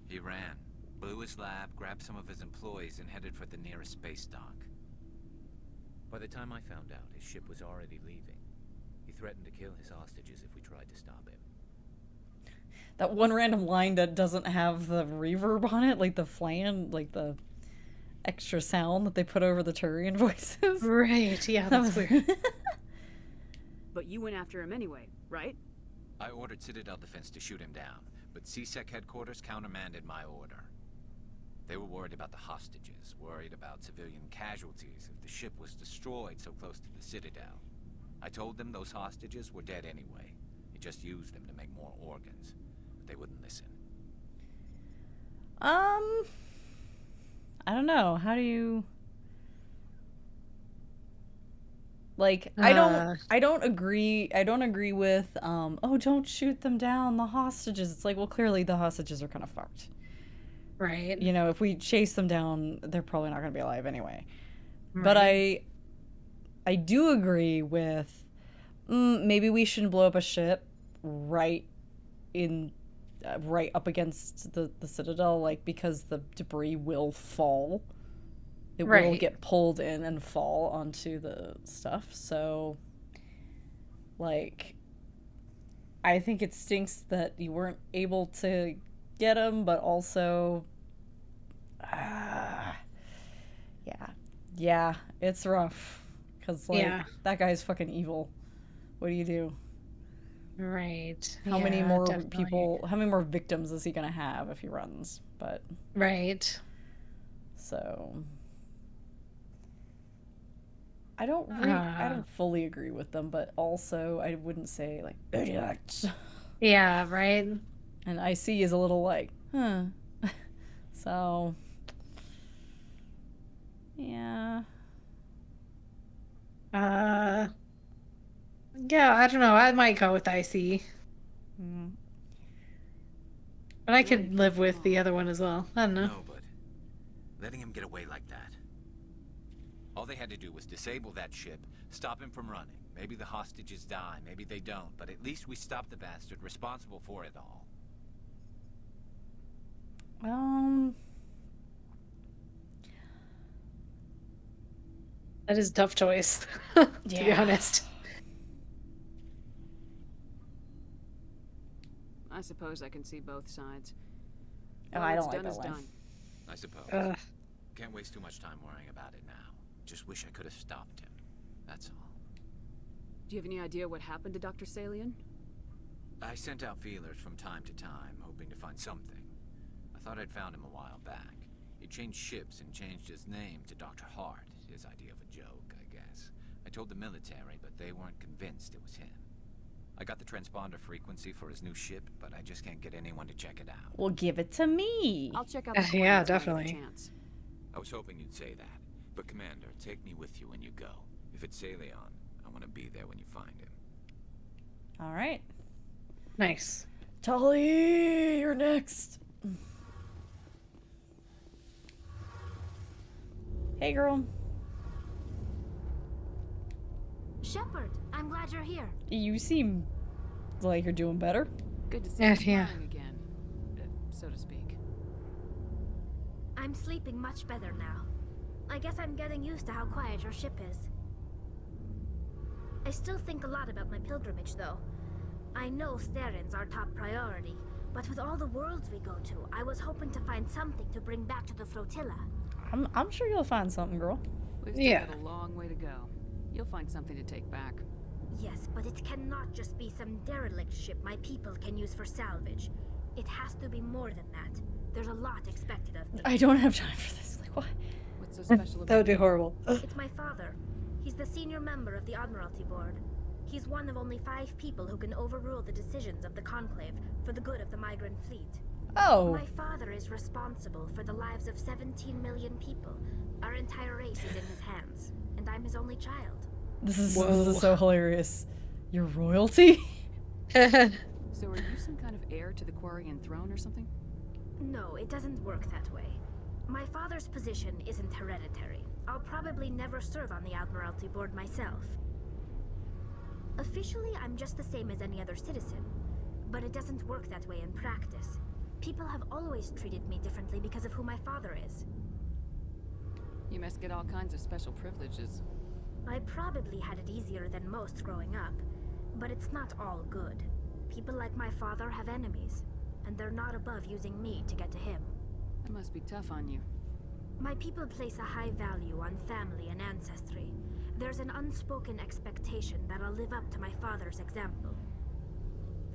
He ran, blew his lab, grabbed some of his employees, and headed for the nearest space dock. By the time I found out, his ship was already leaving. He threatened to kill his hostages if we tried to stop him. That one random line that doesn't have the reverb on it, like the flan, like the extra sound that they put over the Turian voices. Right, yeah, that's weird. But you went after him anyway, right? I ordered Citadel Defense to shoot him down, but CSEC headquarters countermanded my order. They were worried about the hostages, worried about civilian casualties if the ship was destroyed so close to the Citadel. I told them those hostages were dead anyway. He just used them to make more organs. But they wouldn't listen. I don't know. How do you... Like, I don't agree with, oh, don't shoot them down, the hostages. It's like, well, clearly the hostages are kind of fucked. Right. You know, if we chase them down, they're probably not going to be alive anyway. Right. But I do agree with, maybe we shouldn't blow up a ship right up against the Citadel, like, because the debris will fall. It will get pulled in and fall onto the stuff. So, like, I think it stinks that you weren't able to get him, but also, yeah, it's rough. Because, like, that guy's fucking evil. What do you do? Right. How many more people, how many more victims is he going to have if he runs? But. Right. So. I don't fully agree with them, but also I wouldn't say, like, idiots. Yeah, right. And IC is a little like, huh. So, yeah. Yeah, I don't know. I might go with IC. But I could live with the other one as well. I don't know. No, but letting him get away like that. All they had to do was disable that ship, stop him from running. Maybe the hostages die, maybe they don't, but at least we stopped the bastard responsible for it all. That is a tough choice, to be honest. I suppose I can see both sides. Oh, I don't like that one. Done. I suppose. Can't waste too much time worrying about it now. Just wish I could have stopped him. That's all. Do you have any idea what happened to Dr. Salion? I sent out feelers from time to time, hoping to find something. A thought I'd found him a while back. He changed ships and changed his name to Dr. Hart. His idea of a joke, I guess. I told the military, but they weren't convinced it was him. I got the transponder frequency for his new ship, but I just can't get anyone to check it out. Well, give it to me. I'll check out the yeah, definitely. I was hoping you'd say that. But Commander, take me with you when you go. If it's Dandelion, I want to be there when you find him. All right. Nice. Tully, you're next. Hey, girl. Shepard, I'm glad you're here. You seem like you're doing better. Good to see you smiling again, so to speak. I'm sleeping much better now. I guess I'm getting used to how quiet your ship is. I still think a lot about my pilgrimage, though. I know Steren's our top priority, but with all the worlds we go to, I was hoping to find something to bring back to the flotilla. I'm sure you'll find something, girl. We've still got a long way to go. You'll find something to take back. Yes, but it cannot just be some derelict ship my people can use for salvage. It has to be more than that. There's a lot expected of me. I don't have time for this. Like, what? What's so special about That would be horrible. It's my father. He's the senior member of the Admiralty Board. He's one of only 5 people who can overrule the decisions of the Conclave for the good of the migrant fleet. Oh. My father is responsible for the lives of 17 million people. Our entire race is in his hands, and I'm his only child. This is so hilarious. You're royalty? So are you some kind of heir to the Quarian throne or something? No, it doesn't work that way. My father's position isn't hereditary. I'll probably never serve on the Admiralty Board myself. Officially, I'm just the same as any other citizen, but it doesn't work that way in practice. People have always treated me differently because of who my father is. You must get all kinds of special privileges. I probably had it easier than most growing up, but it's not all good. People like my father have enemies, and they're not above using me to get to him. That must be tough on you. My people place a high value on family and ancestry. There's an unspoken expectation that I'll live up to my father's example.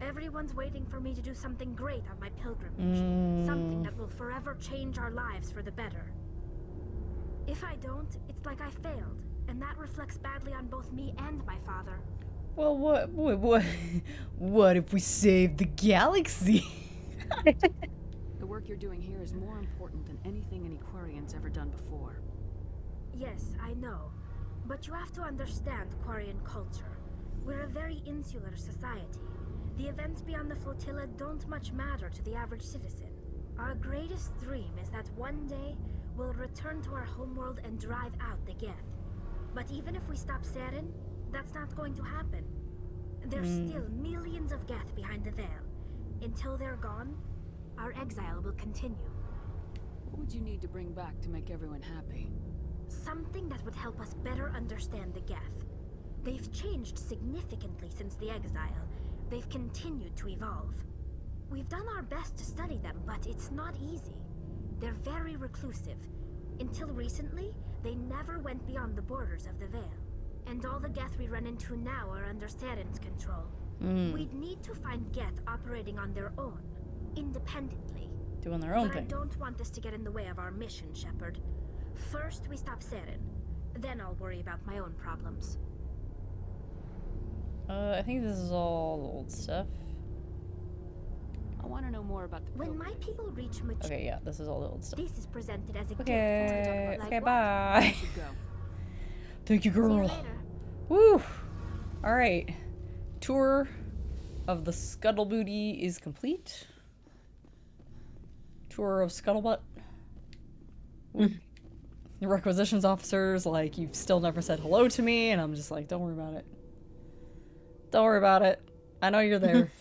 Everyone's waiting for me to do something great on my pilgrimage. Something that will forever change our lives for the better. If I don't, it's like I failed, and that reflects badly on both me and my father. Well, what if we save the galaxy? The work you're doing here is more important than anything any Quarian's ever done before. Yes, I know. But you have to understand Quarian culture. We're a very insular society. The events beyond the flotilla don't much matter to the average citizen. Our greatest dream is that one day we'll return to our homeworld and drive out the Geth. But even if we stop Saren, that's not going to happen. There's still millions of Geth behind the veil. Until they're gone, our exile will continue. What would you need to bring back to make everyone happy? Something that would help us better understand the Geth. They've changed significantly since the exile. They've continued to evolve. We've done our best to study them, but it's not easy. They're very reclusive. Until recently, they never went beyond the borders of the Veil. And all the Geth we run into now are under Saren's control. We'd need to find Geth operating on their own, independently. Doing their own thing. But I don't want this to get in the way of our mission, Shepard. First, we stop Saren. Then I'll worry about my own problems. I think this is all old stuff. I want to know more about the When my people reach maturity. Okay, yeah, this is all the old stuff. This is presented as a gift. Okay, Like okay, what? bye. Go. Thank you, girl. See you later. Woo! Alright. Tour of the Scuttlebooty is complete. Tour of Scuttlebutt. The requisitions officer's like, you've still never said hello to me, and I'm just like, don't worry about it. Don't worry about it. I know you're there.